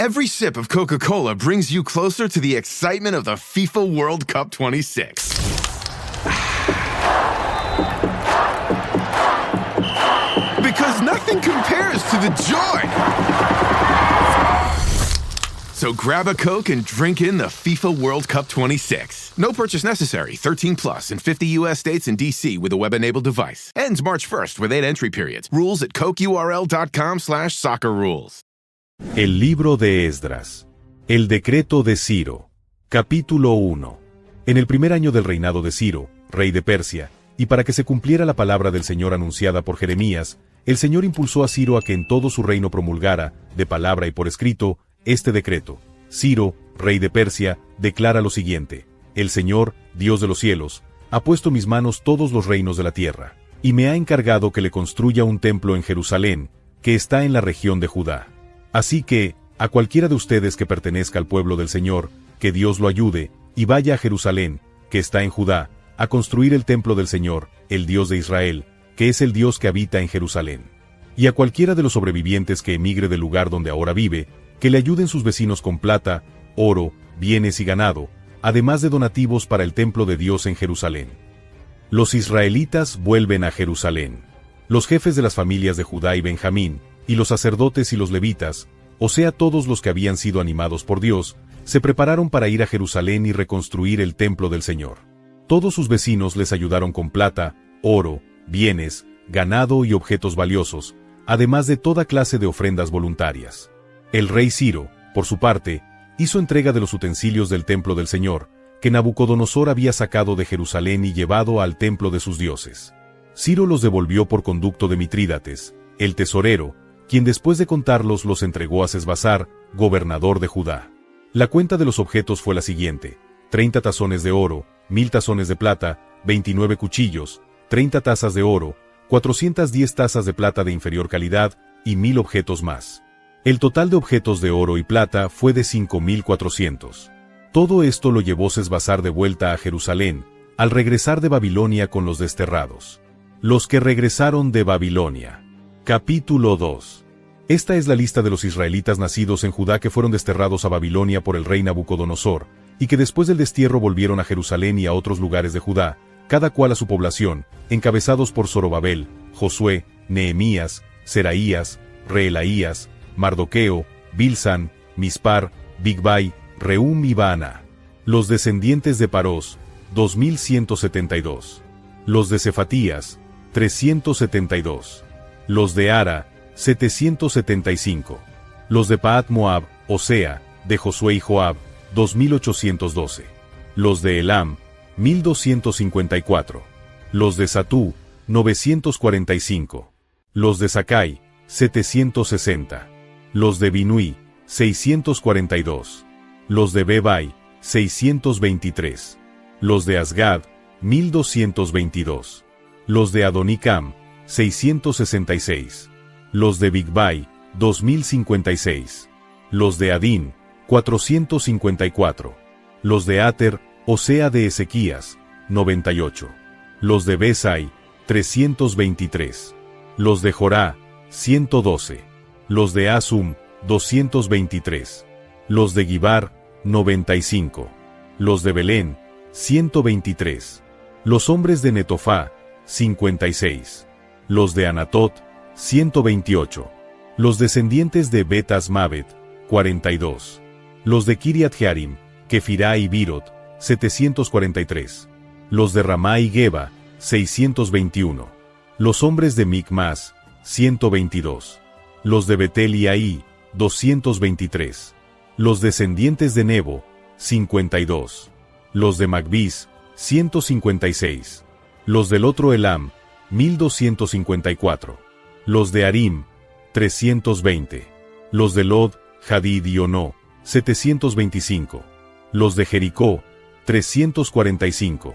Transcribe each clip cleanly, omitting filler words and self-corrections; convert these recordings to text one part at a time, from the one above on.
Every sip of Coca-Cola brings you closer to the excitement of the FIFA World Cup 26. Because nothing compares to the joy. So grab a Coke and drink in the FIFA World Cup 26. No purchase necessary. 13 plus in 50 U.S. states and D.C. with a web-enabled device. Ends March 1st with 8 entry periods. Rules at cokeurl.com/soccerrules. El libro de Esdras. El decreto de Ciro. Capítulo 1. En el primer año del reinado de Ciro, rey de Persia, y para que se cumpliera la palabra del Señor anunciada por Jeremías, el Señor impulsó a Ciro a que en todo su reino promulgara, de palabra y por escrito, este decreto. Ciro, rey de Persia, declara lo siguiente: El Señor, Dios de los cielos, ha puesto en mis manos todos los reinos de la tierra, y me ha encargado que le construya un templo en Jerusalén, que está en la región de Judá. Así que, a cualquiera de ustedes que pertenezca al pueblo del Señor, que Dios lo ayude, y vaya a Jerusalén, que está en Judá, a construir el templo del Señor, el Dios de Israel, que es el Dios que habita en Jerusalén. Y a cualquiera de los sobrevivientes que emigre del lugar donde ahora vive, que le ayuden sus vecinos con plata, oro, bienes y ganado, además de donativos para el templo de Dios en Jerusalén. Los israelitas vuelven a Jerusalén. Los jefes de las familias de Judá y Benjamín, y los sacerdotes y los levitas, o sea todos los que habían sido animados por Dios, se prepararon para ir a Jerusalén y reconstruir el templo del Señor. Todos sus vecinos les ayudaron con plata, oro, bienes, ganado y objetos valiosos, además de toda clase de ofrendas voluntarias. El rey Ciro, por su parte, hizo entrega de los utensilios del templo del Señor, que Nabucodonosor había sacado de Jerusalén y llevado al templo de sus dioses. Ciro los devolvió por conducto de Mitrídates, el tesorero, quien después de contarlos los entregó a Sesbazar, gobernador de Judá. La cuenta de los objetos fue la siguiente: 30 tazones de oro, 1000 tazones de plata, 29 cuchillos, 30 tazas de oro, 410 tazas de plata de inferior calidad, y 1000 objetos más. El total de objetos de oro y plata fue de 5400. Todo esto lo llevó Sesbazar de vuelta a Jerusalén, al regresar de Babilonia con los desterrados. Los que regresaron de Babilonia. Capítulo 2. Esta es la lista de los israelitas nacidos en Judá que fueron desterrados a Babilonia por el rey Nabucodonosor, y que después del destierro volvieron a Jerusalén y a otros lugares de Judá, cada cual a su población, encabezados por Zorobabel, Josué, Nehemías, Seraías, Reelaías, Mardoqueo, Bilsan, Mispar, Bigvai, Rehum y Baana. Los descendientes de Parós, 2172. Los de Cefatías, 372. Los de Ara, 775. Los de Paat Moab, o sea, de Josué y Joab, 2812. Los de Elam, 1254. Los de Satú, 945. Los de Sakai, 760. Los de Binui, 642. Los de Bebai, 623. Los de Asgad, 1222. Los de Adonicam, 666. Los de Bigvai, 2056. Los de Adín, 454. Los de Ater, o sea de Ezequías, 98. Los de Besai, 323. Los de Jorá, 112. Los de Asum, 223. Los de Gibar, 95. Los de Belén, 123. Los hombres de Netofá, 56. Los de Anatot, 128. Los descendientes de Bet Asmavet, 42. Los de Kiriat Jearim, Kefirá y Birot, 743. Los de Ramá y Geba, 621. Los hombres de Micmas, 122. Los de Betel y Ahí, 223. Los descendientes de Nebo, 52. Los de Magbis, 156. Los del otro Elam, 1254. Los de Arim, 320. Los de Lod, Hadid y Ono, 725. Los de Jericó, 345.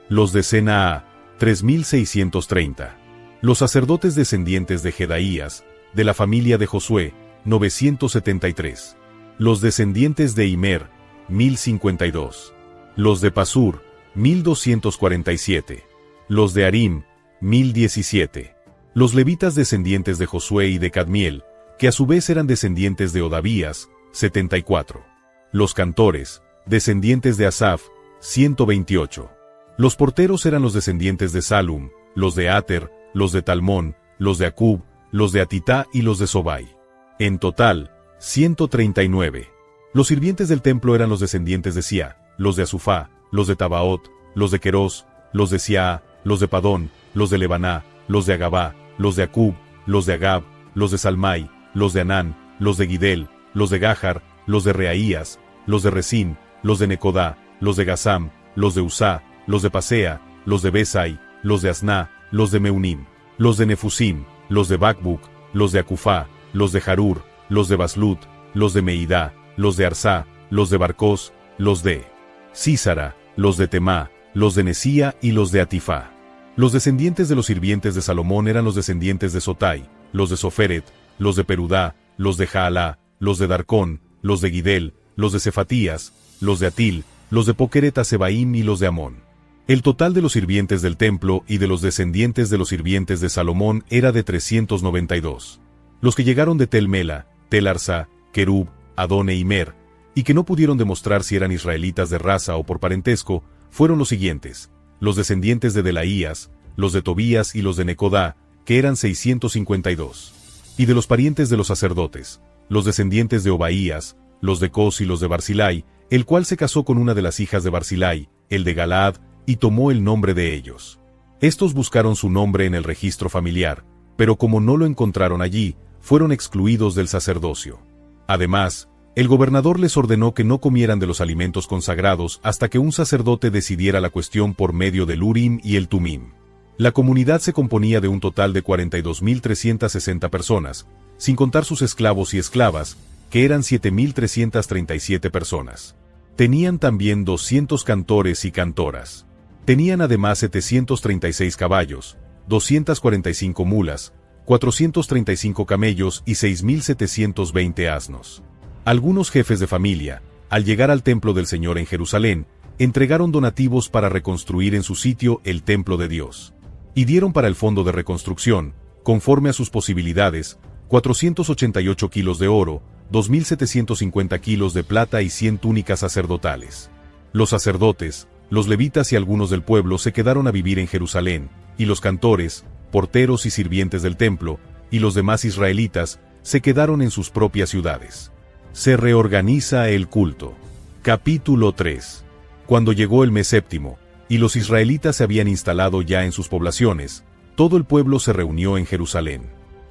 Los de Senaa, 3630. Los sacerdotes descendientes de Jedaías, de la familia de Josué, 973. Los descendientes de Imer, 1052. Los de Pasur, 1247. Los de Arim, 1017. Los levitas descendientes de Josué y de Cadmiel, que a su vez eran descendientes de Odavías, 74. Los cantores, descendientes de Asaf, 128. Los porteros eran los descendientes de Salum, los de Ater, los de Talmón, los de Acub, los de Atitá y los de Sobai. En total, 139. Los sirvientes del templo eran los descendientes de Sia, los de Asufá, los de Tabaot, los de Querós, los de Siaa, los de Padón, los de Lebaná, los de Agabá, los de Acub, los de Agab, los de Salmai, los de Anán, los de Gidel, los de Gahar, los de Reaías, los de Resín, los de Necodá, los de Gazam, los de Usá, los de Pasea, los de Besai, los de Asná, los de Meunim, los de Nefusim, los de Bakbuk, los de Acufá, los de Harur, los de Baslut, los de Meidá, los de Arsá, los de Barcós, los de Sísara, los de Temá, los de Nesía y los de Atifá. Los descendientes de los sirvientes de Salomón eran los descendientes de Sotai, los de Soferet, los de Perudá, los de Jaalá, los de Darcón, los de Gidel, los de Cefatías, los de Atil, los de Pokeret Sebaim y los de Amón. El total de los sirvientes del templo y de los descendientes de los sirvientes de Salomón era de 392. Los que llegaron de Tel Mela, Tel Arsá, Kerub, Adón e Imer, y que no pudieron demostrar si eran israelitas de raza o por parentesco, fueron los siguientes: los descendientes de Delaías, los de Tobías y los de Necodá, que eran 652. Y de los parientes de los sacerdotes, los descendientes de Obaías, los de Cos y los de Barzilai, el cual se casó con una de las hijas de Barzilai, el de Galaad, y tomó el nombre de ellos. Estos buscaron su nombre en el registro familiar, pero como no lo encontraron allí, fueron excluidos del sacerdocio. Además, el gobernador les ordenó que no comieran de los alimentos consagrados hasta que un sacerdote decidiera la cuestión por medio del Urim y el Tumim. La comunidad se componía de un total de 42.360 personas, sin contar sus esclavos y esclavas, que eran 7.337 personas. Tenían también 200 cantores y cantoras. Tenían además 736 caballos, 245 mulas, 435 camellos y 6.720 asnos. Algunos jefes de familia, al llegar al templo del Señor en Jerusalén, entregaron donativos para reconstruir en su sitio el templo de Dios. Y dieron para el fondo de reconstrucción, conforme a sus posibilidades, 488 kilos de oro, 2.750 kilos de plata y 100 túnicas sacerdotales. Los sacerdotes, los levitas y algunos del pueblo se quedaron a vivir en Jerusalén, y los cantores, porteros y sirvientes del templo, y los demás israelitas, se quedaron en sus propias ciudades. Se reorganiza el culto. Capítulo 3. Cuando llegó el mes séptimo, y los israelitas se habían instalado ya en sus poblaciones, todo el pueblo se reunió en Jerusalén.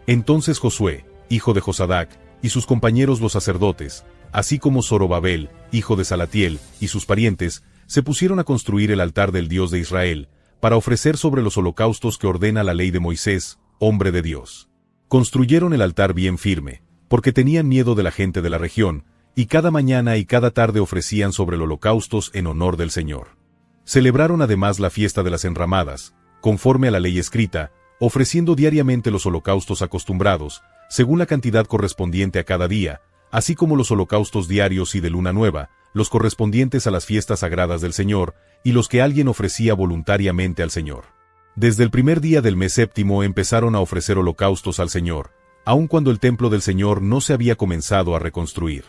Entonces Josué, hijo de Josadac, y sus compañeros los sacerdotes, así como Zorobabel, hijo de Salatiel, y sus parientes, se pusieron a construir el altar del Dios de Israel, para ofrecer sobre los holocaustos que ordena la ley de Moisés, hombre de Dios. Construyeron el altar bien firme, porque tenían miedo de la gente de la región, y cada mañana y cada tarde ofrecían sobre los holocaustos en honor del Señor. Celebraron además la fiesta de las enramadas, conforme a la ley escrita, ofreciendo diariamente los holocaustos acostumbrados, según la cantidad correspondiente a cada día, así como los holocaustos diarios y de luna nueva, los correspondientes a las fiestas sagradas del Señor, y los que alguien ofrecía voluntariamente al Señor. Desde el primer día del mes séptimo empezaron a ofrecer holocaustos al Señor, aun cuando el templo del Señor no se había comenzado a reconstruir.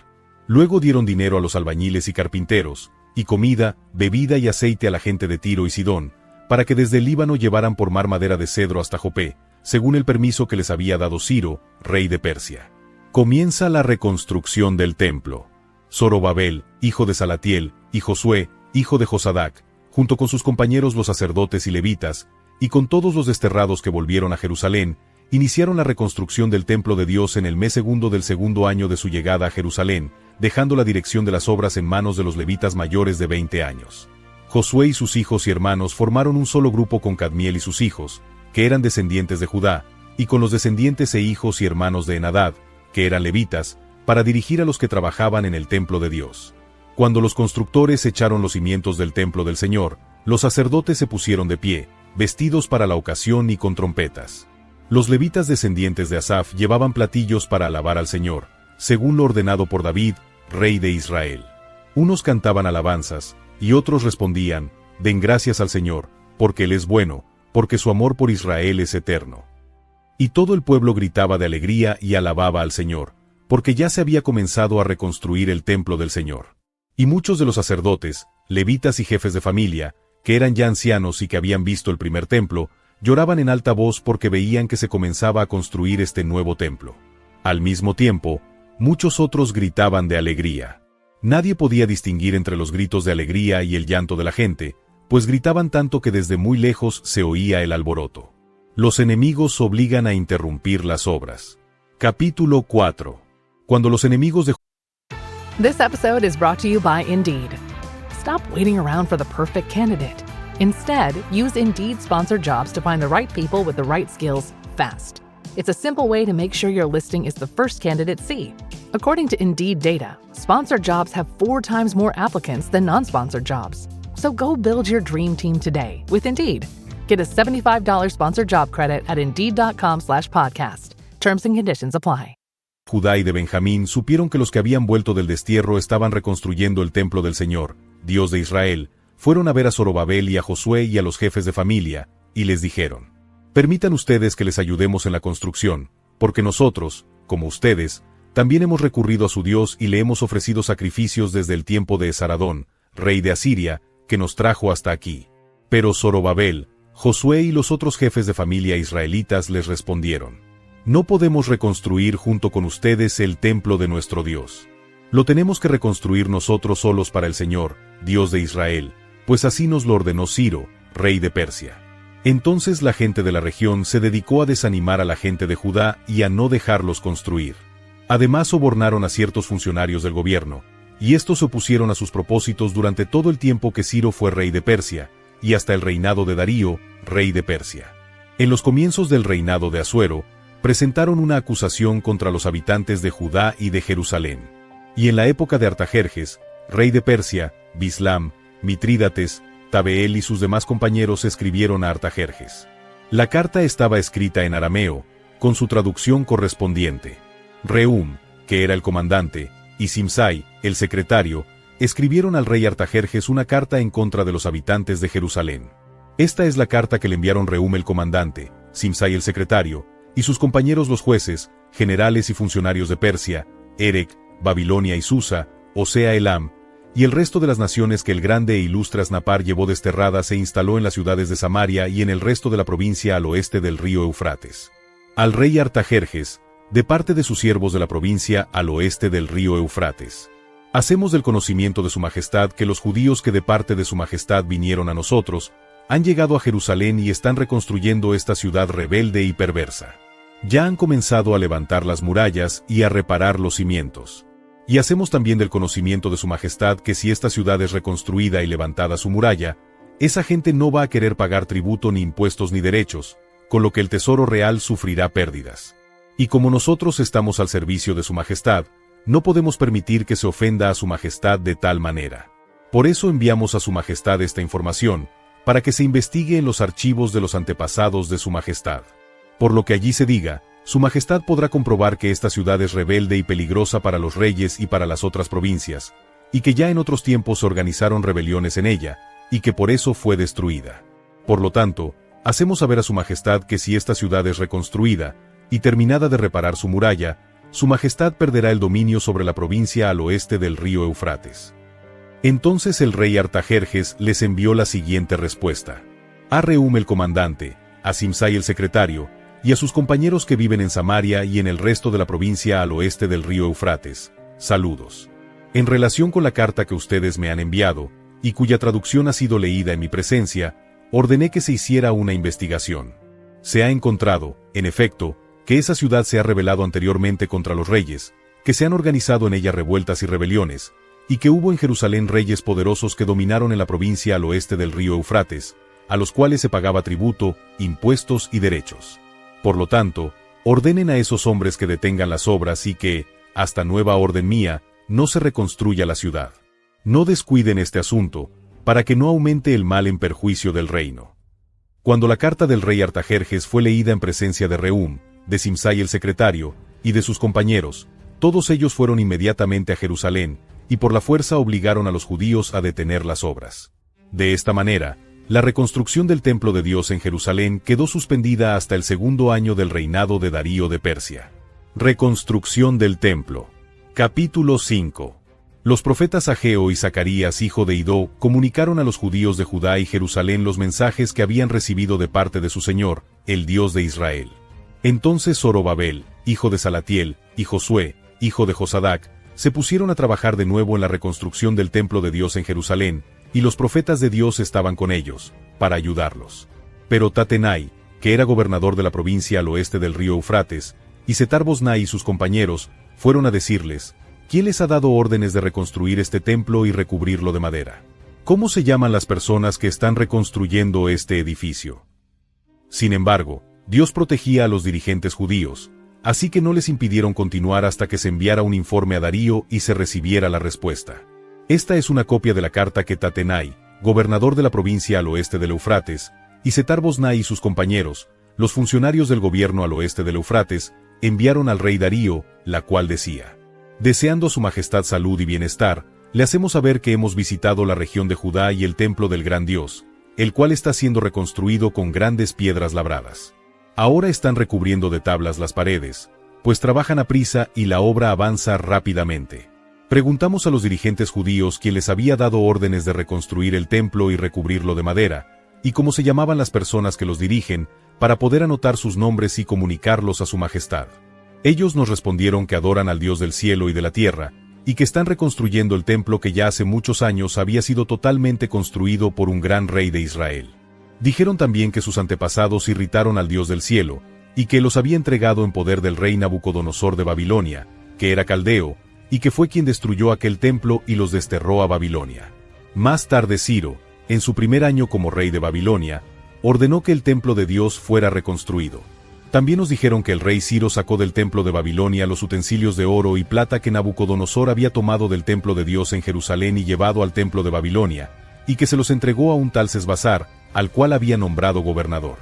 Luego dieron dinero a los albañiles y carpinteros, y comida, bebida y aceite a la gente de Tiro y Sidón, para que desde el Líbano llevaran por mar madera de cedro hasta Jopé, según el permiso que les había dado Ciro, rey de Persia. Comienza la reconstrucción del templo. Zorobabel, hijo de Salatiel, y Josué, hijo de Josadac, junto con sus compañeros los sacerdotes y levitas, y con todos los desterrados que volvieron a Jerusalén, iniciaron la reconstrucción del templo de Dios en el mes segundo del segundo año de su llegada a Jerusalén, dejando la dirección de las obras en manos de los levitas mayores de 20 años. Josué y sus hijos y hermanos formaron un solo grupo con Cadmiel y sus hijos, que eran descendientes de Judá, y con los descendientes e hijos y hermanos de Enadad, que eran levitas, para dirigir a los que trabajaban en el templo de Dios. Cuando los constructores echaron los cimientos del templo del Señor, los sacerdotes se pusieron de pie, vestidos para la ocasión y con trompetas. Los levitas descendientes de Asaf llevaban platillos para alabar al Señor, según lo ordenado por David, rey de Israel. Unos cantaban alabanzas, y otros respondían, den gracias al Señor, porque Él es bueno, porque su amor por Israel es eterno. Y todo el pueblo gritaba de alegría y alababa al Señor, porque ya se había comenzado a reconstruir el templo del Señor. Y muchos de los sacerdotes, levitas y jefes de familia, que eran ya ancianos y que habían visto el primer templo, lloraban en alta voz porque veían que se comenzaba a construir este nuevo templo. Al mismo tiempo, muchos otros gritaban de alegría. Nadie podía distinguir entre los gritos de alegría y el llanto de la gente, pues gritaban tanto que desde muy lejos se oía el alboroto. Los enemigos obligan a interrumpir las obras. Capítulo 4. Cuando los enemigos de This episode is brought to you by Indeed. Stop waiting around for the perfect candidate. Instead, use Indeed sponsored jobs to find the right people with the right skills fast. It's a simple way to make sure your listing is the first candidates see. According to Indeed data, sponsored jobs have 4 times more applicants than non-sponsored jobs. So go build your dream team today with Indeed. Get a $75 sponsored job credit at Indeed.com/podcast. Terms and conditions apply. Judá y de Benjamín supieron que los que habían vuelto del destierro estaban reconstruyendo el templo del Señor, Dios de Israel, fueron a ver a Zorobabel y a Josué y a los jefes de familia, y les dijeron: «Permitan ustedes que les ayudemos en la construcción, porque nosotros, como ustedes, también hemos recurrido a su Dios y le hemos ofrecido sacrificios desde el tiempo de Esaradón, rey de Asiria, que nos trajo hasta aquí». Pero Zorobabel, Josué y los otros jefes de familia israelitas les respondieron: «No podemos reconstruir junto con ustedes el templo de nuestro Dios. Lo tenemos que reconstruir nosotros solos para el Señor, Dios de Israel, pues así nos lo ordenó Ciro, rey de Persia». Entonces la gente de la región se dedicó a desanimar a la gente de Judá y a no dejarlos construir. Además sobornaron a ciertos funcionarios del gobierno, y estos se opusieron a sus propósitos durante todo el tiempo que Ciro fue rey de Persia, y hasta el reinado de Darío, rey de Persia. En los comienzos del reinado de Asuero, presentaron una acusación contra los habitantes de Judá y de Jerusalén. Y en la época de Artajerjes, rey de Persia, Bislam, Mitrídates, Tabeel y sus demás compañeros escribieron a Artajerjes. La carta estaba escrita en arameo, con su traducción correspondiente. Rehum, que era el comandante, y Simsai, el secretario, escribieron al rey Artajerjes una carta en contra de los habitantes de Jerusalén. Esta es la carta que le enviaron Rehum el comandante, Simsai el secretario, y sus compañeros los jueces, generales y funcionarios de Persia, Erec, Babilonia y Susa, o sea Elam, y el resto de las naciones que el grande e ilustre Asnapar llevó desterradas se instaló en las ciudades de Samaria y en el resto de la provincia al oeste del río Eufrates. Al rey Artajerjes, de parte de sus siervos de la provincia al oeste del río Eufrates. Hacemos del conocimiento de su majestad que los judíos que de parte de su majestad vinieron a nosotros, han llegado a Jerusalén y están reconstruyendo esta ciudad rebelde y perversa. Ya han comenzado a levantar las murallas y a reparar los cimientos. Y hacemos también del conocimiento de su majestad que si esta ciudad es reconstruida y levantada su muralla, esa gente no va a querer pagar tributo ni impuestos ni derechos, con lo que el tesoro real sufrirá pérdidas. Y como nosotros estamos al servicio de su majestad, no podemos permitir que se ofenda a su majestad de tal manera. Por eso enviamos a su majestad esta información, para que se investigue en los archivos de los antepasados de su majestad. Por lo que allí se diga, su majestad podrá comprobar que esta ciudad es rebelde y peligrosa para los reyes y para las otras provincias, y que ya en otros tiempos se organizaron rebeliones en ella, y que por eso fue destruida. Por lo tanto, hacemos saber a su majestad que si esta ciudad es reconstruida, y terminada de reparar su muralla, su majestad perderá el dominio sobre la provincia al oeste del río Eufrates. Entonces el rey Artajerjes les envió la siguiente respuesta. A Rehum el comandante, a Simsai el secretario, y a sus compañeros que viven en Samaria y en el resto de la provincia al oeste del río Eufrates, saludos. En relación con la carta que ustedes me han enviado, y cuya traducción ha sido leída en mi presencia, ordené que se hiciera una investigación. Se ha encontrado, en efecto, que esa ciudad se ha rebelado anteriormente contra los reyes, que se han organizado en ella revueltas y rebeliones, y que hubo en Jerusalén reyes poderosos que dominaron en la provincia al oeste del río Eufrates, a los cuales se pagaba tributo, impuestos y derechos. Por lo tanto, ordenen a esos hombres que detengan las obras y que, hasta nueva orden mía, no se reconstruya la ciudad. No descuiden este asunto, para que no aumente el mal en perjuicio del reino. Cuando la carta del rey Artajerjes fue leída en presencia de Rehum, de Simsai el secretario, y de sus compañeros, todos ellos fueron inmediatamente a Jerusalén, y por la fuerza obligaron a los judíos a detener las obras. De esta manera, la reconstrucción del templo de Dios en Jerusalén quedó suspendida hasta el segundo año del reinado de Darío de Persia. Reconstrucción del templo. Capítulo 5. Los profetas Ageo y Zacarías, hijo de Idó, comunicaron a los judíos de Judá y Jerusalén los mensajes que habían recibido de parte de su Señor, el Dios de Israel. Entonces Zorobabel, hijo de Salatiel, y Josué, hijo de Josadac, se pusieron a trabajar de nuevo en la reconstrucción del templo de Dios en Jerusalén, y los profetas de Dios estaban con ellos, para ayudarlos. Pero Tatenai, que era gobernador de la provincia al oeste del río Eufrates, y Setar-Boznai y sus compañeros, fueron a decirles: ¿Quién les ha dado órdenes de reconstruir este templo y recubrirlo de madera? ¿Cómo se llaman las personas que están reconstruyendo este edificio? Sin embargo, Dios protegía a los dirigentes judíos, así que no les impidieron continuar hasta que se enviara un informe a Darío y se recibiera la respuesta. Esta es una copia de la carta que Tatenai, gobernador de la provincia al oeste del Eufrates, y Setar-Boznai y sus compañeros, los funcionarios del gobierno al oeste del Eufrates, enviaron al rey Darío, la cual decía: Deseando a su majestad salud y bienestar, le hacemos saber que hemos visitado la región de Judá y el templo del gran Dios, el cual está siendo reconstruido con grandes piedras labradas. Ahora están recubriendo de tablas las paredes, pues trabajan a prisa y la obra avanza rápidamente. Preguntamos a los dirigentes judíos quién les había dado órdenes de reconstruir el templo y recubrirlo de madera, y cómo se llamaban las personas que los dirigen, para poder anotar sus nombres y comunicarlos a su majestad. Ellos nos respondieron que adoran al Dios del cielo y de la tierra, y que están reconstruyendo el templo que ya hace muchos años había sido totalmente construido por un gran rey de Israel. Dijeron también que sus antepasados irritaron al Dios del cielo, y que los había entregado en poder del rey Nabucodonosor de Babilonia, que era caldeo, y que fue quien destruyó aquel templo y los desterró a Babilonia. Más tarde Ciro, en su primer año como rey de Babilonia, ordenó que el templo de Dios fuera reconstruido. También nos dijeron que el rey Ciro sacó del templo de Babilonia los utensilios de oro y plata que Nabucodonosor había tomado del templo de Dios en Jerusalén y llevado al templo de Babilonia, y que se los entregó a un tal Sesbazar, al cual había nombrado gobernador.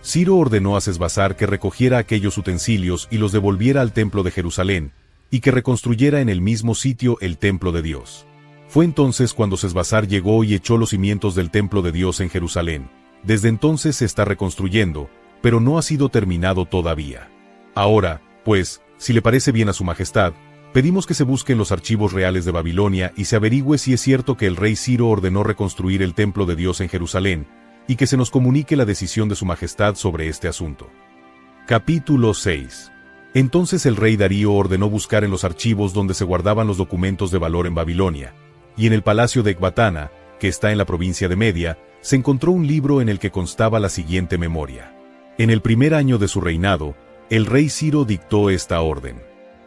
Ciro ordenó a Sesbazar que recogiera aquellos utensilios y los devolviera al templo de Jerusalén, y que reconstruyera en el mismo sitio el templo de Dios. Fue entonces cuando Sesbazar llegó y echó los cimientos del templo de Dios en Jerusalén. Desde entonces se está reconstruyendo, pero no ha sido terminado todavía. Ahora, pues, si le parece bien a su majestad, pedimos que se busquen los archivos reales de Babilonia y se averigüe si es cierto que el rey Ciro ordenó reconstruir el templo de Dios en Jerusalén, y que se nos comunique la decisión de su majestad sobre este asunto. Capítulo 6. Entonces el rey Darío ordenó buscar en los archivos donde se guardaban los documentos de valor en Babilonia, y en el palacio de Ecbatana, que está en la provincia de Media, se encontró un libro en el que constaba la siguiente memoria. En el primer año de su reinado, el rey Ciro dictó esta orden.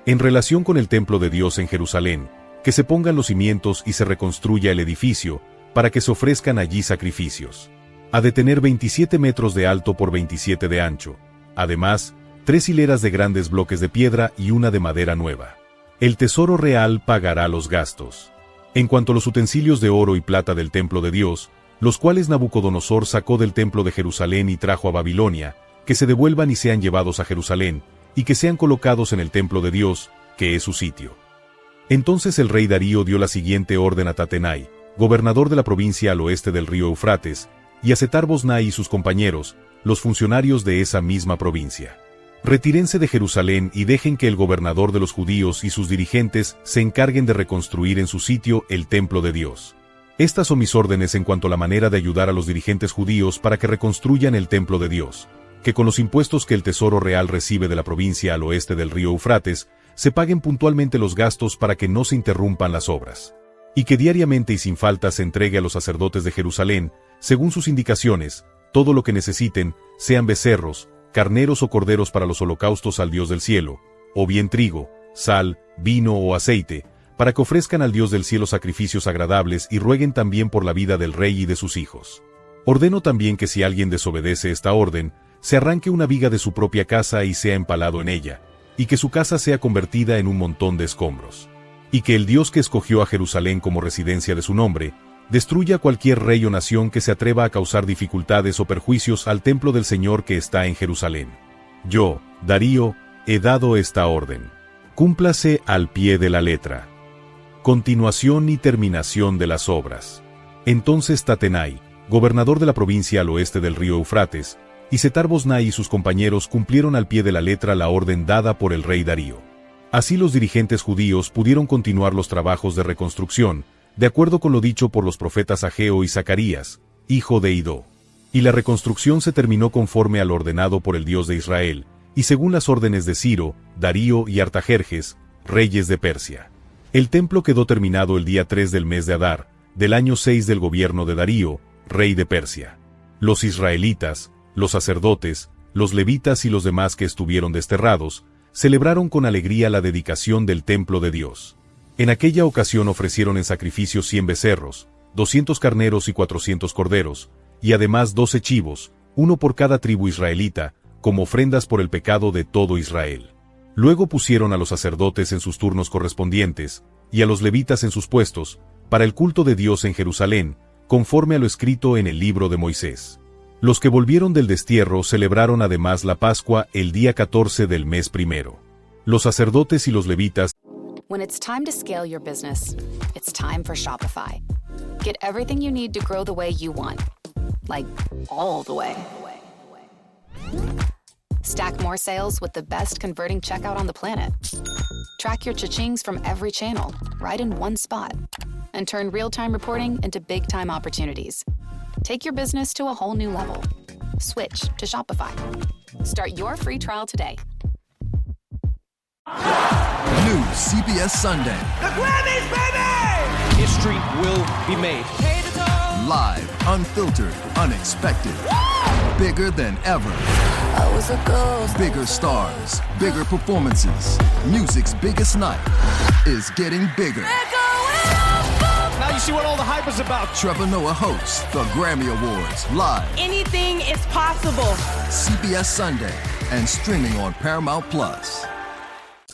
En relación con el templo de Dios en Jerusalén, que se pongan los cimientos y se reconstruya el edificio, para que se ofrezcan allí sacrificios. Ha de tener 27 metros de alto por 27 de ancho. Además, 3 hileras de grandes bloques de piedra y una de madera nueva. El tesoro real pagará los gastos. En cuanto a los utensilios de oro y plata del templo de Dios, los cuales Nabucodonosor sacó del templo de Jerusalén y trajo a Babilonia, que se devuelvan y sean llevados a Jerusalén, y que sean colocados en el templo de Dios, que es su sitio. Entonces el rey Darío dio la siguiente orden a Tatenai, gobernador de la provincia al oeste del río Eufrates, y a Setar-Boznai y sus compañeros, los funcionarios de esa misma provincia. Retírense de Jerusalén y dejen que el gobernador de los judíos y sus dirigentes se encarguen de reconstruir en su sitio el templo de Dios. Estas son mis órdenes en cuanto a la manera de ayudar a los dirigentes judíos para que reconstruyan el templo de Dios, que con los impuestos que el Tesoro Real recibe de la provincia al oeste del río Eufrates, se paguen puntualmente los gastos para que no se interrumpan las obras, y que diariamente y sin falta se entregue a los sacerdotes de Jerusalén, según sus indicaciones, todo lo que necesiten, sean becerros, carneros o corderos para los holocaustos al Dios del cielo, o bien trigo, sal, vino o aceite, para que ofrezcan al Dios del cielo sacrificios agradables y rueguen también por la vida del rey y de sus hijos. Ordeno también que si alguien desobedece esta orden, se arranque una viga de su propia casa y sea empalado en ella, y que su casa sea convertida en un montón de escombros. Y que el Dios que escogió a Jerusalén como residencia de su nombre, destruya cualquier rey o nación que se atreva a causar dificultades o perjuicios al templo del Señor que está en Jerusalén. Yo, Darío, he dado esta orden. Cúmplase al pie de la letra. Continuación y terminación de las obras. Entonces Tatenai, gobernador de la provincia al oeste del río Eufrates, y Setar-Boznai y sus compañeros cumplieron al pie de la letra la orden dada por el rey Darío. Así los dirigentes judíos pudieron continuar los trabajos de reconstrucción, de acuerdo con lo dicho por los profetas Ageo y Zacarías, hijo de Idó. Y la reconstrucción se terminó conforme a lo ordenado por el Dios de Israel, y según las órdenes de Ciro, Darío y Artajerjes, reyes de Persia. El templo quedó terminado el día 3 del mes de Adar, del año 6 del gobierno de Darío, rey de Persia. Los israelitas, los sacerdotes, los levitas y los demás que estuvieron desterrados, celebraron con alegría la dedicación del templo de Dios. En aquella ocasión ofrecieron en sacrificio 100 becerros, 200 carneros y 400 corderos, y además 12 chivos, uno por cada tribu israelita, como ofrendas por el pecado de todo Israel. Luego pusieron a los sacerdotes en sus turnos correspondientes, y a los levitas en sus puestos, para el culto de Dios en Jerusalén, conforme a lo escrito en el libro de Moisés. Los que volvieron del destierro celebraron además la Pascua el día 14 del mes primero. Los sacerdotes y los levitas. When it's time to scale your business, it's time for Shopify. Get everything you need to grow the way you want. Like, all the way. Stack more sales with the best converting checkout on the planet. Track your cha-chings from every channel, right in one spot. And turn real-time reporting into big-time opportunities. Take your business to a whole new level. Switch to Shopify. Start your free trial today. New CBS Sunday. The Grammys, baby! History will be made. Live, unfiltered, unexpected. Bigger than ever. I was a ghost. Bigger stars, bigger performances. Music's biggest night is getting bigger. Now you see what all the hype is about. Trevor Noah hosts the Grammy Awards live. Anything is possible. CBS Sunday and streaming on Paramount Plus.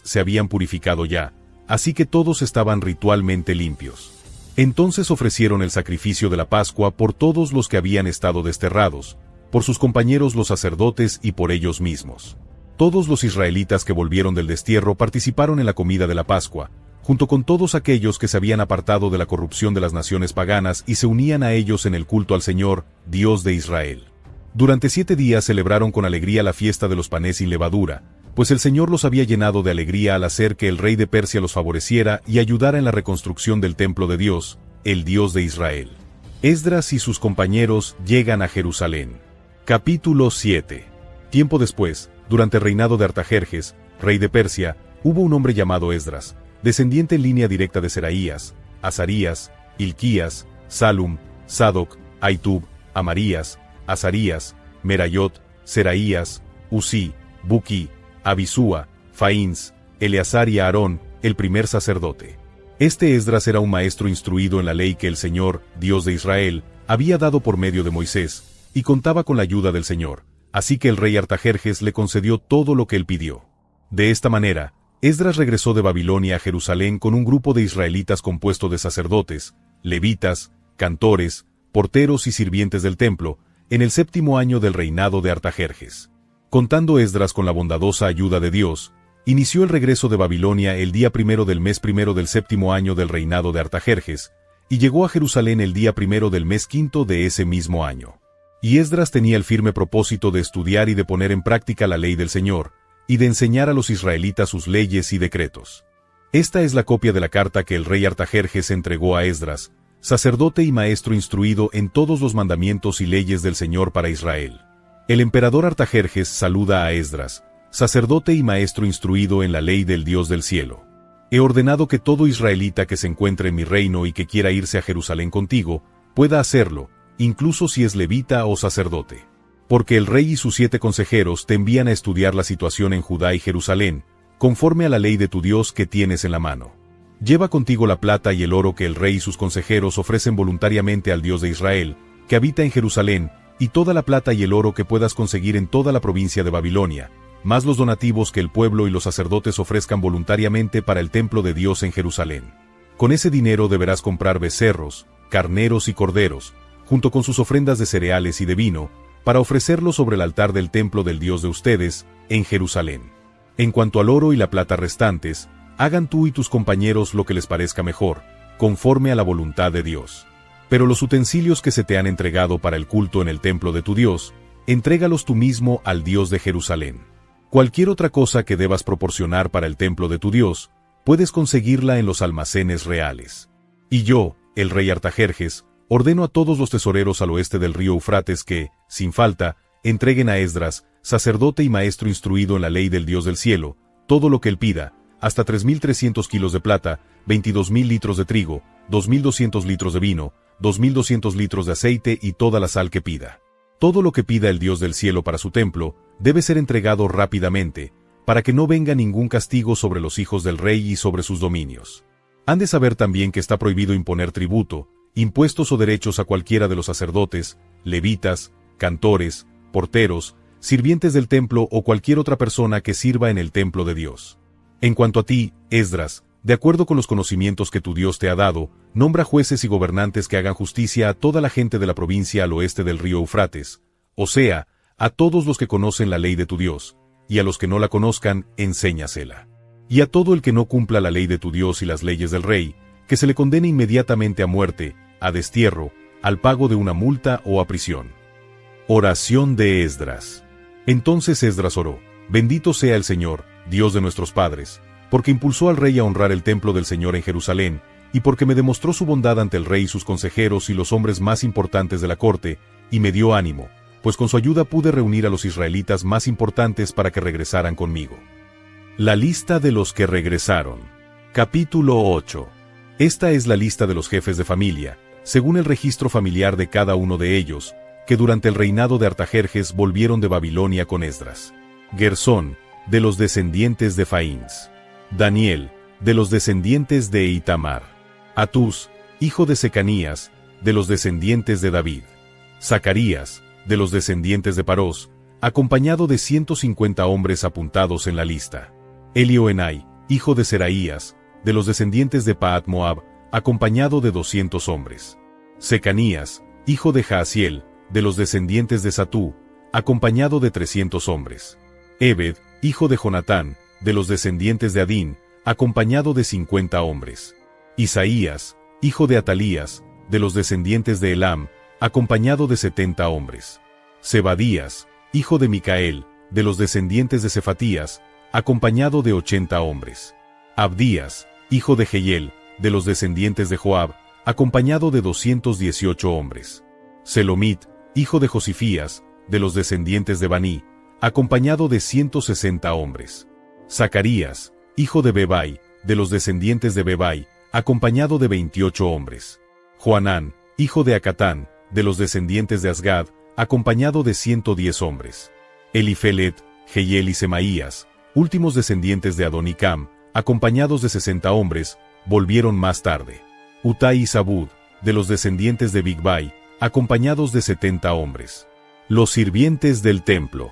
Se habían purificado ya, así que todos estaban ritualmente limpios. Entonces ofrecieron el sacrificio de la Pascua por todos los que habían estado desterrados, por sus compañeros los sacerdotes y por ellos mismos. Todos los israelitas que volvieron del destierro participaron en la comida de la Pascua, junto con todos aquellos que se habían apartado de la corrupción de las naciones paganas y se unían a ellos en el culto al Señor, Dios de Israel. Durante 7 días celebraron con alegría la fiesta de los panes sin levadura, pues el Señor los había llenado de alegría al hacer que el rey de Persia los favoreciera y ayudara en la reconstrucción del templo de Dios, el Dios de Israel. Esdras y sus compañeros llegan a Jerusalén. Capítulo 7. Tiempo después, durante el reinado de Artajerjes, rey de Persia, hubo un hombre llamado Esdras, descendiente en línea directa de Seraías, Azarías, Hilquías, Salum, Sadoc, Ahitub, Amarías, Azarías, Merayot, Seraías, Uzí, Buquí, Abisúa, Faíns, Eleazar y Aarón, el primer sacerdote. Este Esdras era un maestro instruido en la ley que el Señor, Dios de Israel, había dado por medio de Moisés, y contaba con la ayuda del Señor, así que el rey Artajerjes le concedió todo lo que él pidió. De esta manera, Esdras regresó de Babilonia a Jerusalén con un grupo de israelitas compuesto de sacerdotes, levitas, cantores, porteros y sirvientes del templo, en el 7º año del reinado de Artajerjes. Contando Esdras con la bondadosa ayuda de Dios, inició el regreso de Babilonia el día 1 del mes 1 del 7º año del reinado de Artajerjes, y llegó a Jerusalén el día 1 del mes 5 de ese mismo año. Y Esdras tenía el firme propósito de estudiar y de poner en práctica la ley del Señor, y de enseñar a los israelitas sus leyes y decretos. Esta es la copia de la carta que el rey Artajerjes entregó a Esdras, sacerdote y maestro instruido en todos los mandamientos y leyes del Señor para Israel. El emperador Artajerjes saluda a Esdras, sacerdote y maestro instruido en la ley del Dios del cielo. He ordenado que todo israelita que se encuentre en mi reino y que quiera irse a Jerusalén contigo, pueda hacerlo, incluso si es levita o sacerdote. Porque el rey y sus 7 consejeros te envían a estudiar la situación en Judá y Jerusalén, conforme a la ley de tu Dios que tienes en la mano. Lleva contigo la plata y el oro que el rey y sus consejeros ofrecen voluntariamente al Dios de Israel, que habita en Jerusalén, y toda la plata y el oro que puedas conseguir en toda la provincia de Babilonia, más los donativos que el pueblo y los sacerdotes ofrezcan voluntariamente para el templo de Dios en Jerusalén. Con ese dinero deberás comprar becerros, carneros y corderos, junto con sus ofrendas de cereales y de vino, para ofrecerlos sobre el altar del templo del Dios de ustedes, en Jerusalén. En cuanto al oro y la plata restantes, hagan tú y tus compañeros lo que les parezca mejor, conforme a la voluntad de Dios. Pero los utensilios que se te han entregado para el culto en el templo de tu Dios, entrégalos tú mismo al Dios de Jerusalén. Cualquier otra cosa que debas proporcionar para el templo de tu Dios, puedes conseguirla en los almacenes reales. Y yo, el rey Artajerjes, ordeno a todos los tesoreros al oeste del río Eufrates que, sin falta, entreguen a Esdras, sacerdote y maestro instruido en la ley del Dios del cielo, todo lo que él pida, hasta 3.300 kilos de plata, 22.000 litros de trigo, 2.200 litros de vino, 2.200 litros de aceite y toda la sal que pida. Todo lo que pida el Dios del cielo para su templo, debe ser entregado rápidamente, para que no venga ningún castigo sobre los hijos del rey y sobre sus dominios. Han de saber también que está prohibido imponer tributo, impuestos o derechos a cualquiera de los sacerdotes, levitas, cantores, porteros, sirvientes del templo o cualquier otra persona que sirva en el templo de Dios. En cuanto a ti, Esdras, de acuerdo con los conocimientos que tu Dios te ha dado, nombra jueces y gobernantes que hagan justicia a toda la gente de la provincia al oeste del río Eufrates, o sea, a todos los que conocen la ley de tu Dios, y a los que no la conozcan, enséñasela. Y a todo el que no cumpla la ley de tu Dios y las leyes del rey, que se le condene inmediatamente a muerte, a destierro, al pago de una multa o a prisión. Oración de Esdras. Entonces Esdras oró: Bendito sea el Señor, Dios de nuestros padres, porque impulsó al rey a honrar el templo del Señor en Jerusalén, y porque me demostró su bondad ante el rey y sus consejeros y los hombres más importantes de la corte, y me dio ánimo, pues con su ayuda pude reunir a los israelitas más importantes para que regresaran conmigo. La lista de los que regresaron. Capítulo 8. Esta es la lista de los jefes de familia, según el registro familiar de cada uno de ellos, que durante el reinado de Artajerjes volvieron de Babilonia con Esdras. Gersón, de los descendientes de Faíns. Daniel, de los descendientes de Itamar. Atús, hijo de Secanías, de los descendientes de David. Zacarías, de los descendientes de Parós, acompañado de 150 hombres apuntados en la lista. Elioenai, hijo de Seraías, de los descendientes de Pahat Moab, acompañado de 200 hombres. Secanías, hijo de Jaasiel, de los descendientes de Satú, acompañado de 300 hombres. Ebed, hijo de Jonatán, de los descendientes de Adín, acompañado de 50 hombres. Isaías, hijo de Atalías, de los descendientes de Elam, acompañado de 70 hombres. Zebadías, hijo de Micael, de los descendientes de Cefatías, acompañado de 80 hombres. Abdías, hijo de Jehiel, de los descendientes de Joab, acompañado de 218 hombres. Selomit, hijo de Josifías, de los descendientes de Baní, acompañado de 160 hombres. Zacarías, hijo de Bebai, de los descendientes de Bebai, acompañado de 28 hombres. Joanán, hijo de Acatán, de los descendientes de Asgad, acompañado de 110 hombres. Elifelet, Jehiel y Semaías, últimos descendientes de Adonicam, acompañados de 60 hombres, volvieron más tarde. Utai y Zabud, de los descendientes de Bigvai, acompañados de 70 hombres. Los sirvientes del templo.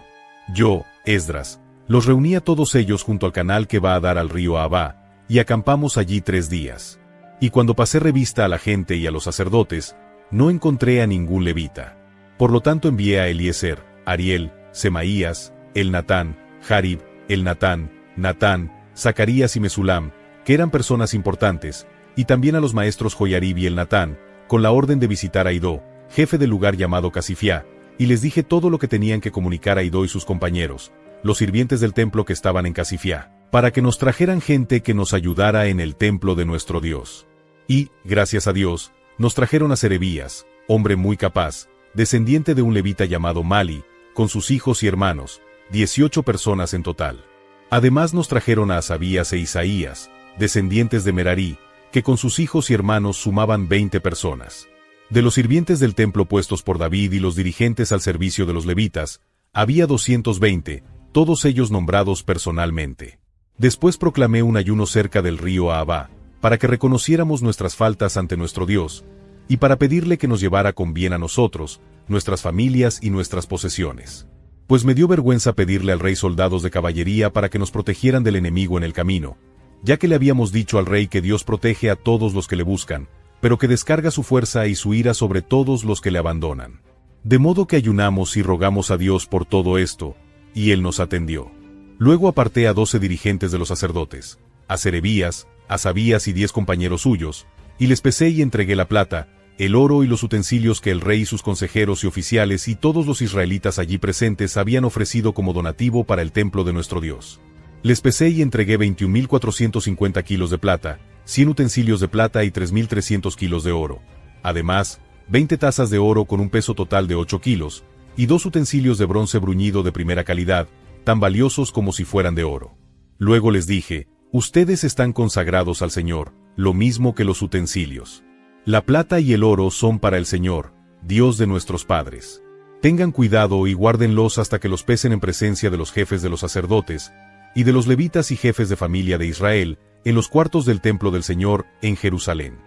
Yo, Esdras, los reuní a todos ellos junto al canal que va a dar al río Abá, y acampamos allí 3 días. Y cuando pasé revista a la gente y a los sacerdotes, no encontré a ningún levita. Por lo tanto envié a Eliezer, Ariel, Semaías, Elnatán, Jarib, Elnatán, Natán, Zacarías y Mesulam, que eran personas importantes, y también a los maestros Joiarib y Elnatán, con la orden de visitar a Idó, jefe del lugar llamado Casifiá, y les dije todo lo que tenían que comunicar a Idó y sus compañeros, los sirvientes del templo que estaban en Casifiá, para que nos trajeran gente que nos ayudara en el templo de nuestro Dios. Y, gracias a Dios, nos trajeron a Serebías, hombre muy capaz, descendiente de un levita llamado Mali, con sus hijos y hermanos, 18 personas en total. Además nos trajeron a Asabías e Isaías, descendientes de Merarí, que con sus hijos y hermanos sumaban 20 personas. De los sirvientes del templo puestos por David y los dirigentes al servicio de los levitas, había 220, todos ellos nombrados personalmente. Después proclamé un ayuno cerca del río Abá, para que reconociéramos nuestras faltas ante nuestro Dios, y para pedirle que nos llevara con bien a nosotros, nuestras familias y nuestras posesiones. Pues me dio vergüenza pedirle al rey soldados de caballería para que nos protegieran del enemigo en el camino, ya que le habíamos dicho al rey que Dios protege a todos los que le buscan, pero que descarga su fuerza y su ira sobre todos los que le abandonan. De modo que ayunamos y rogamos a Dios por todo esto, y él nos atendió. Luego aparté a 12 dirigentes de los sacerdotes, a Serebías, a Asabías y 10 compañeros suyos, y les pesé y entregué la plata, el oro y los utensilios que el rey y sus consejeros y oficiales y todos los israelitas allí presentes habían ofrecido como donativo para el templo de nuestro Dios. Les pesé y entregué 21.450 kilos de plata, 100 utensilios de plata y 3.300 kilos de oro. Además, 20 tazas de oro con un peso total de 8 kilos, y 2 utensilios de bronce bruñido de primera calidad, tan valiosos como si fueran de oro. Luego les dije, ustedes están consagrados al Señor, lo mismo que los utensilios. La plata y el oro son para el Señor, Dios de nuestros padres. Tengan cuidado y guárdenlos hasta que los pesen en presencia de los jefes de los sacerdotes, y de los levitas y jefes de familia de Israel, en los cuartos del templo del Señor, en Jerusalén.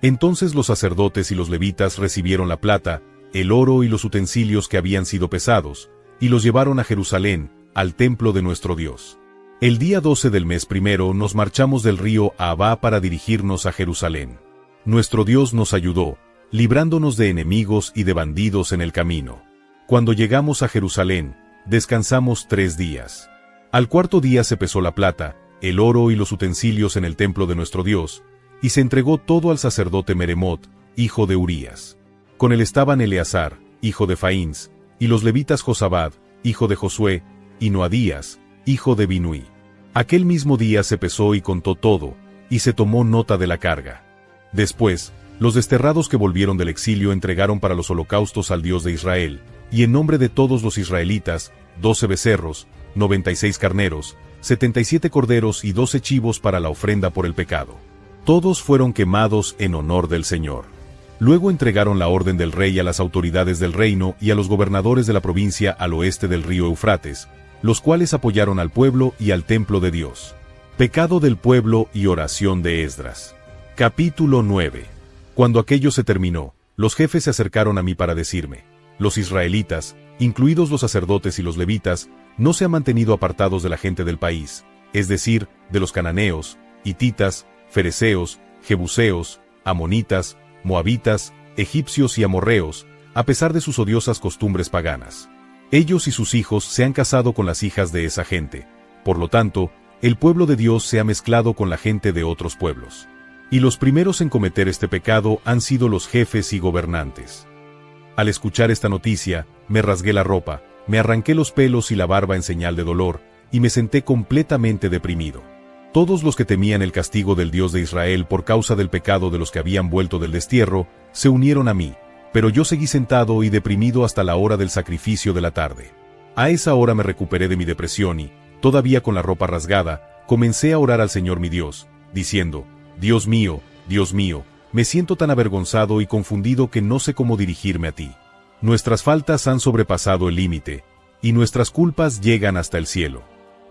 Entonces los sacerdotes y los levitas recibieron la plata, el oro y los utensilios que habían sido pesados, y los llevaron a Jerusalén, al templo de nuestro Dios. El día 12 del mes primero nos marchamos del río Ahava para dirigirnos a Jerusalén. Nuestro Dios nos ayudó, librándonos de enemigos y de bandidos en el camino. Cuando llegamos a Jerusalén, descansamos 3 días. Al cuarto día se pesó la plata, el oro y los utensilios en el templo de nuestro Dios, y se entregó todo al sacerdote Meremot, hijo de Urías. Con él estaban Eleazar, hijo de Faíns, y los levitas Josabad, hijo de Josué, y Noadías, hijo de Binui. Aquel mismo día se pesó y contó todo, y se tomó nota de la carga. Después, los desterrados que volvieron del exilio entregaron para los holocaustos al Dios de Israel, y en nombre de todos los israelitas, 12 becerros, 96 carneros, 77 corderos y 12 chivos para la ofrenda por el pecado. Todos fueron quemados en honor del Señor. Luego entregaron la orden del rey a las autoridades del reino y a los gobernadores de la provincia al oeste del río Eufrates, los cuales apoyaron al pueblo y al templo de Dios. Pecado del pueblo y oración de Esdras. Capítulo 9. Cuando aquello se terminó, los jefes se acercaron a mí para decirme, los israelitas, incluidos los sacerdotes y los levitas, no se han mantenido apartados de la gente del país, es decir, de los cananeos, hititas, fereceos, jebuseos, amonitas, moabitas, egipcios y amorreos, a pesar de sus odiosas costumbres paganas. Ellos y sus hijos se han casado con las hijas de esa gente, por lo tanto, el pueblo de Dios se ha mezclado con la gente de otros pueblos. Y los primeros en cometer este pecado han sido los jefes y gobernantes. Al escuchar esta noticia, me rasgué la ropa, me arranqué los pelos y la barba en señal de dolor, y me senté completamente deprimido. Todos los que temían el castigo del Dios de Israel por causa del pecado de los que habían vuelto del destierro, se unieron a mí, pero yo seguí sentado y deprimido hasta la hora del sacrificio de la tarde. A esa hora me recuperé de mi depresión y, todavía con la ropa rasgada, comencé a orar al Señor mi Dios, diciendo, Dios mío, me siento tan avergonzado y confundido que no sé cómo dirigirme a ti. Nuestras faltas han sobrepasado el límite, y nuestras culpas llegan hasta el cielo.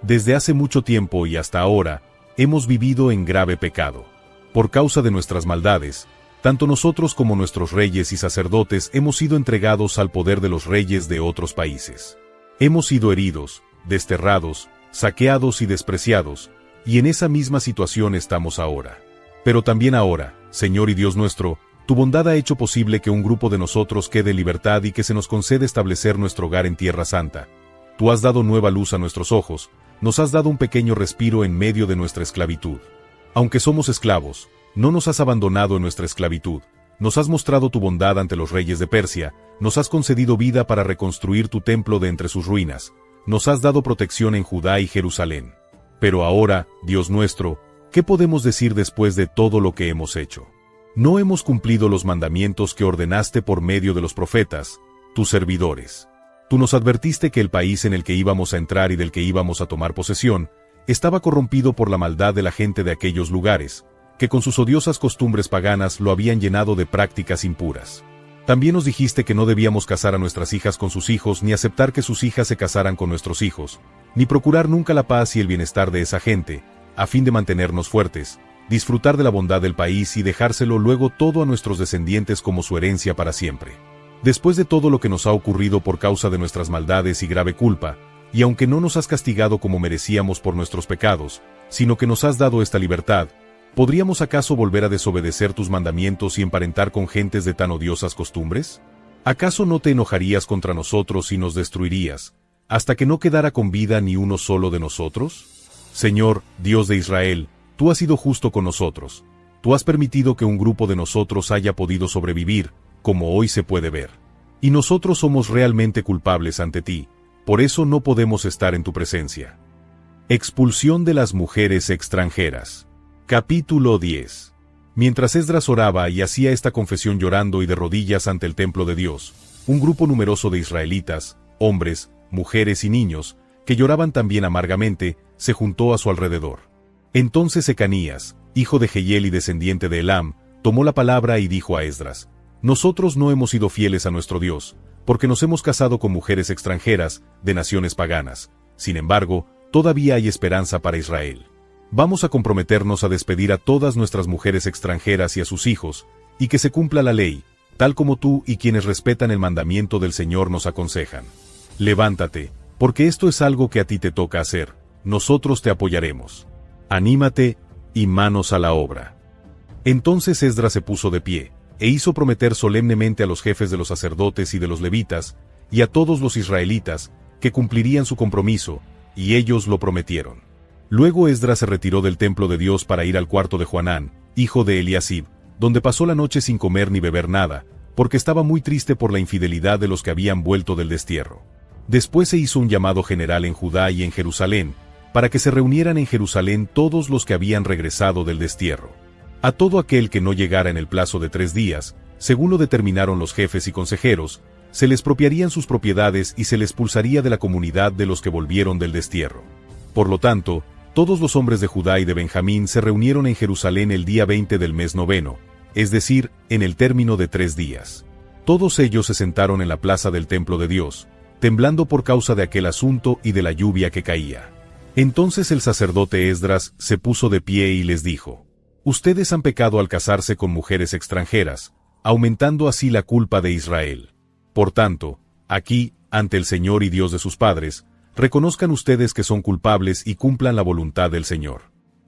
Desde hace mucho tiempo y hasta ahora, hemos vivido en grave pecado. Por causa de nuestras maldades, tanto nosotros como nuestros reyes y sacerdotes hemos sido entregados al poder de los reyes de otros países. Hemos sido heridos, desterrados, saqueados y despreciados, y en esa misma situación estamos ahora. Pero también ahora, Señor y Dios nuestro, tu bondad ha hecho posible que un grupo de nosotros quede en libertad y que se nos conceda establecer nuestro hogar en Tierra Santa. Tú has dado nueva luz a nuestros ojos, nos has dado un pequeño respiro en medio de nuestra esclavitud. Aunque somos esclavos, no nos has abandonado en nuestra esclavitud, nos has mostrado tu bondad ante los reyes de Persia, nos has concedido vida para reconstruir tu templo de entre sus ruinas, nos has dado protección en Judá y Jerusalén. Pero ahora, Dios nuestro, ¿qué podemos decir después de todo lo que hemos hecho? No hemos cumplido los mandamientos que ordenaste por medio de los profetas, tus servidores. Tú nos advertiste que el país en el que íbamos a entrar y del que íbamos a tomar posesión, estaba corrompido por la maldad de la gente de aquellos lugares, que con sus odiosas costumbres paganas lo habían llenado de prácticas impuras. También nos dijiste que no debíamos casar a nuestras hijas con sus hijos ni aceptar que sus hijas se casaran con nuestros hijos, ni procurar nunca la paz y el bienestar de esa gente, a fin de mantenernos fuertes, disfrutar de la bondad del país y dejárselo luego todo a nuestros descendientes como su herencia para siempre. Después de todo lo que nos ha ocurrido por causa de nuestras maldades y grave culpa, y aunque no nos has castigado como merecíamos por nuestros pecados, sino que nos has dado esta libertad, ¿podríamos acaso volver a desobedecer tus mandamientos y emparentar con gentes de tan odiosas costumbres? ¿Acaso no te enojarías contra nosotros y nos destruirías, hasta que no quedara con vida ni uno solo de nosotros? Señor, Dios de Israel, tú has sido justo con nosotros. tú has permitido que un grupo de nosotros haya podido sobrevivir, como hoy se puede ver. Y nosotros somos realmente culpables ante ti, por eso no podemos estar en tu presencia. Expulsión de las mujeres extranjeras. Capítulo 10. Mientras Esdras oraba y hacía esta confesión llorando y de rodillas ante el templo de Dios, un grupo numeroso de israelitas, hombres, mujeres y niños, que lloraban también amargamente, se juntó a su alrededor. Entonces Secanías, hijo de Jehiel y descendiente de Elam, tomó la palabra y dijo a Esdras: Nosotros no hemos sido fieles a nuestro Dios, porque nos hemos casado con mujeres extranjeras, de naciones paganas. Sin embargo, todavía hay esperanza para Israel. Vamos a comprometernos a despedir a todas nuestras mujeres extranjeras y a sus hijos, y que se cumpla la ley, tal como tú y quienes respetan el mandamiento del Señor nos aconsejan. Levántate, porque esto es algo que a ti te toca hacer, nosotros te apoyaremos. Anímate, y manos a la obra. Entonces Esdras se puso de pie, e hizo prometer solemnemente a los jefes de los sacerdotes y de los levitas, y a todos los israelitas, que cumplirían su compromiso, y ellos lo prometieron. Luego Esdras se retiró del templo de Dios para ir al cuarto de Joanán, hijo de Eliasib, donde pasó la noche sin comer ni beber nada, porque estaba muy triste por la infidelidad de los que habían vuelto del destierro. Después se hizo un llamado general en Judá y en Jerusalén, para que se reunieran en Jerusalén todos los que habían regresado del destierro. A todo aquel que no llegara en el plazo de 3 días, según lo determinaron los jefes y consejeros, se les expropiarían sus propiedades y se les expulsaría de la comunidad de los que volvieron del destierro. Por lo tanto, todos los hombres de Judá y de Benjamín se reunieron en Jerusalén el día 20 del mes noveno, es decir, en el término de 3 días. Todos ellos se sentaron en la plaza del templo de Dios, temblando por causa de aquel asunto y de la lluvia que caía. Entonces el sacerdote Esdras se puso de pie y les dijo: Ustedes han pecado al casarse con mujeres extranjeras, aumentando así la culpa de Israel. Por tanto, aquí, ante el Señor y Dios de sus padres, reconozcan ustedes que son culpables y cumplan la voluntad del Señor.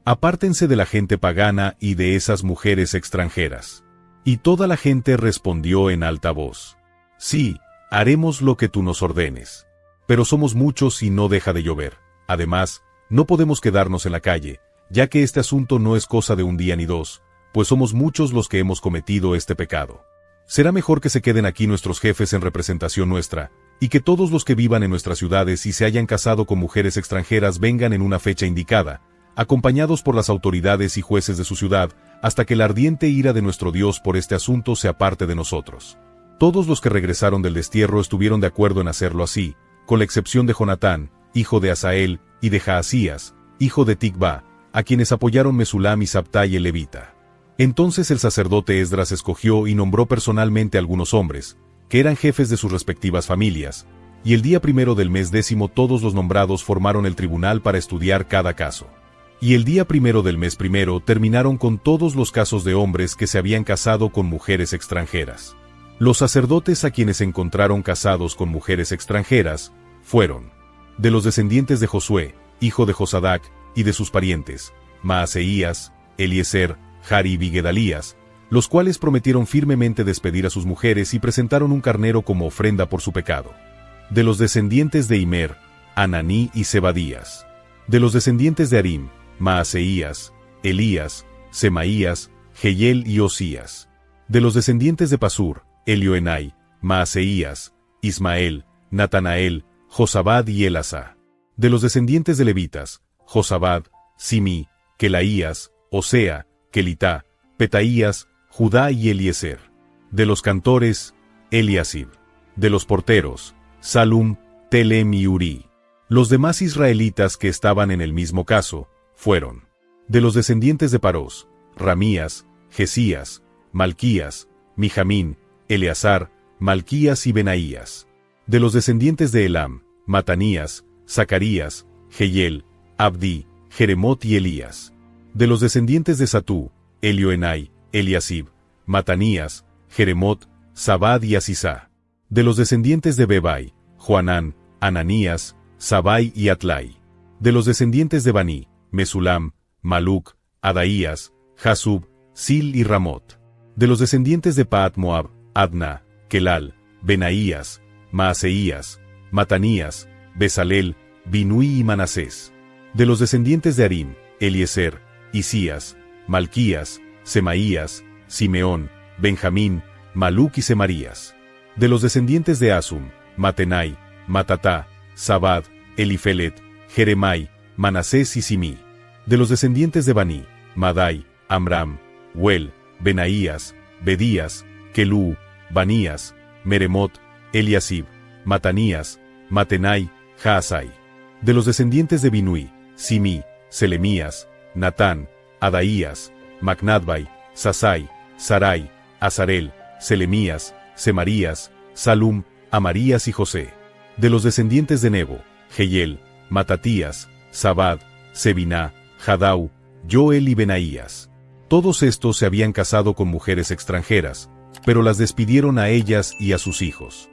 Apártense de la gente pagana y de esas mujeres extranjeras. Y toda la gente respondió en alta voz: Sí, haremos lo que tú nos ordenes. Pero somos muchos y no deja de llover. Además, no podemos quedarnos en la calle, ya que este asunto no es cosa de un día ni 2, pues somos muchos los que hemos cometido este pecado. Será mejor que se queden aquí nuestros jefes en representación nuestra, y que todos los que vivan en nuestras ciudades y se hayan casado con mujeres extranjeras vengan en una fecha indicada, acompañados por las autoridades y jueces de su ciudad, hasta que la ardiente ira de nuestro Dios por este asunto se aparte de nosotros. Todos los que regresaron del destierro estuvieron de acuerdo en hacerlo así, con la excepción de Jonatán, hijo de Asael, y de Jaasías, hijo de Tikva, a quienes apoyaron Mesulam y Sabtai el levita. Entonces el sacerdote Esdras escogió y nombró personalmente a algunos hombres, que eran jefes de sus respectivas familias, y el día 1 del mes 10 todos los nombrados formaron el tribunal para estudiar cada caso. Y el día 1 del mes 1 terminaron con todos los casos de hombres que se habían casado con mujeres extranjeras. Los sacerdotes a quienes encontraron casados con mujeres extranjeras fueron: de los descendientes de Josué, hijo de Josadac, y de sus parientes, Maaseías, Eliezer, Jarib y Gedalías, los cuales prometieron firmemente despedir a sus mujeres y presentaron un carnero como ofrenda por su pecado. De los descendientes de Imer, Ananí y Zebadías. De los descendientes de Arim, Maaseías, Elías, Semaías, Jehiel y Osías. De los descendientes de Pasur, Elioenai, Maaseías, Ismael, Natanael, Josabad y Elasa. De los descendientes de levitas, Josabad, Simi, Kelaías, Osea, Kelitá, Petaías, Judá y Eliezer. De los cantores, Eliasib. De los porteros, Salum, Telem y Uri. Los demás israelitas que estaban en el mismo caso fueron: de los descendientes de Parós, Ramías, Jesías, Malquías, Mijamín, Eleazar, Malquías y Benaías. De los descendientes de Elam, Matanías, Zacarías, Jehiel, Abdí, Jeremot y Elías. De los descendientes de Satú, Elioenai, Eliasib, Matanías, Jeremot, Zabad y Asisá. De los descendientes de Bebai, Joanán, Ananías, Sabai y Atlai. De los descendientes de Baní, Mesulam, Maluc, Adaías, Jasub, Sil y Ramot. De los descendientes de Paat Moab, Adna, Kelal, Benaías, Maaseías, Matanías, Besalel, Binui y Manasés. De los descendientes de Arim, Eliezer, Isías, Malquías, Semaías, Simeón, Benjamín, Maluc y Semarías. De los descendientes de Asum, Matenai, Matatá, Zabad, Elifelet, Jeremai, Manasés y Simí. De los descendientes de Baní, Madai, Amram, Huel, Benaías, Bedías, Kelú, Banías, Meremot, Eliasib, Matanías, Matenai, Jaasai. De los descendientes de Binui, Simí, Selemías, Natán, Adaías, Macnadbai, Sasai, Sarai, Azarel, Selemías, Semarías, Salum, Amarías y José. De los descendientes de Nebo, Jehiel, Matatías, Zabad, Sebiná, Jadau, Joel y Benaías. Todos estos se habían casado con mujeres extranjeras, pero las despidieron a ellas y a sus hijos.